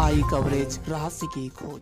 आई coverage, रहस्य की खोज।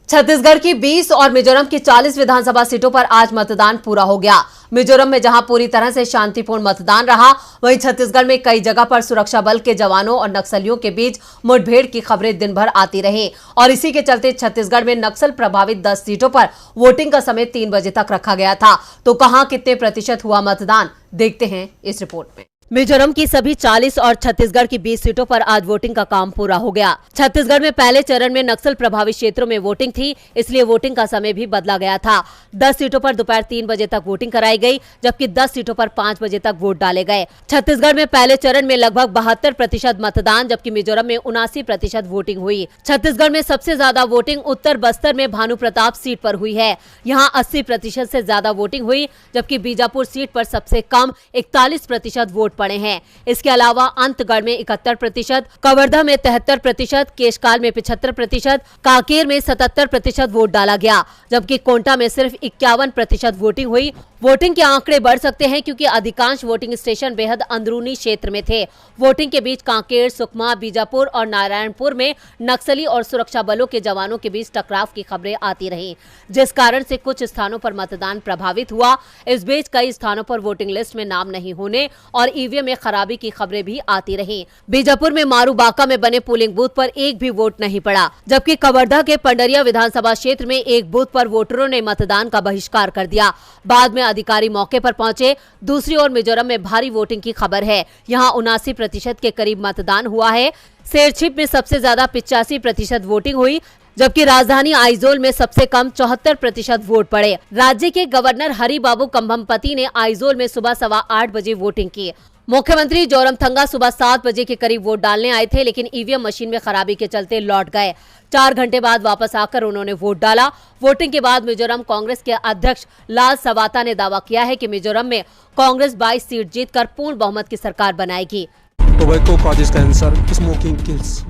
छत्तीसगढ़ की 20 और मिजोरम की 40 विधानसभा सीटों पर आज मतदान पूरा हो गया। मिजोरम में जहां पूरी तरह से शांतिपूर्ण मतदान रहा, वहीं छत्तीसगढ़ में कई जगह पर सुरक्षा बल के जवानों और नक्सलियों के बीच मुठभेड़ की खबरें दिन भर आती रही और इसी के चलते छत्तीसगढ़ में नक्सल प्रभावित 10 सीटों पर वोटिंग का समय 3 बजे तक रखा गया था। तो कहां कितने प्रतिशत हुआ मतदान, देखते हैं इस रिपोर्ट में। मिजोरम की सभी 40 और छत्तीसगढ़ की 20 सीटों पर आज वोटिंग का काम पूरा हो गया। छत्तीसगढ़ में पहले चरण में नक्सल प्रभावित क्षेत्रों में वोटिंग थी, इसलिए वोटिंग का समय भी बदला गया था। 10 सीटों पर दोपहर 3 बजे तक वोटिंग कराई गई, जबकि 10 सीटों पर 5 बजे तक वोट डाले गए। छत्तीसगढ़ में पहले चरण में लगभग 72% मतदान, जबकि मिजोरम में 79% वोटिंग हुई। छत्तीसगढ़ में सबसे ज्यादा वोटिंग उत्तर बस्तर में भानु प्रताप सीट पर हुई है। यहाँ 80% से ज्यादा वोटिंग हुई, जबकि बीजापुर सीट पर सबसे कम 41% वोट पड़े हैं। इसके अलावा अंतगढ़ में 71%, कवर्धा में 73%, केशकाल में 75%, कांकेर में 77% वोट डाला गया, जबकि कोंटा में सिर्फ 51% वोटिंग हुई। वोटिंग के आंकड़े बढ़ सकते हैं क्योंकि अधिकांश वोटिंग स्टेशन बेहद अंदरूनी क्षेत्र में थे। वोटिंग के बीच कांकेर, सुकमा, बीजापुर और नारायणपुर में नक्सली और सुरक्षा बलों के जवानों के बीच टकराव की खबरें आती रहीं, जिस कारण से कुछ स्थानों पर मतदान प्रभावित हुआ। इस बीच कई स्थानों पर वोटिंग लिस्ट में नाम नहीं होने और ईवीएम में खराबी की खबरें भी आती रहीं। बीजापुर में मारूबाका में बने पोलिंग बूथ पर एक भी वोट नहीं पड़ा, जबकि कवर्धा के पंडरिया विधानसभा क्षेत्र में एक बूथ पर वोटरों ने मतदान का बहिष्कार कर दिया। बाद में अधिकारी मौके पर पहुंचे। दूसरी ओर मिजोरम में भारी वोटिंग की खबर है। यहाँ 79% के करीब मतदान हुआ है। शेरछिप में सबसे ज्यादा 85% वोटिंग हुई, जबकि राजधानी आइजोल में सबसे कम 74% वोट पड़े। राज्य के गवर्नर हरिबाबू कंभमपति ने आइजोल में सुबह 8:15 बजे वोटिंग की। मुख्यमंत्री जोरमथंगा सुबह 7 बजे के करीब वोट डालने आए थे, लेकिन ईवीएम मशीन में खराबी के चलते लौट गए। 4 घंटे बाद वापस आकर उन्होंने वोट डाला। वोटिंग के बाद मिजोरम कांग्रेस के अध्यक्ष लाल सवाता ने दावा किया है कि मिजोरम में कांग्रेस 22 सीट जीतकर पूर्ण बहुमत की सरकार बनाएगी। Tobacco causes cancer, smoking kills.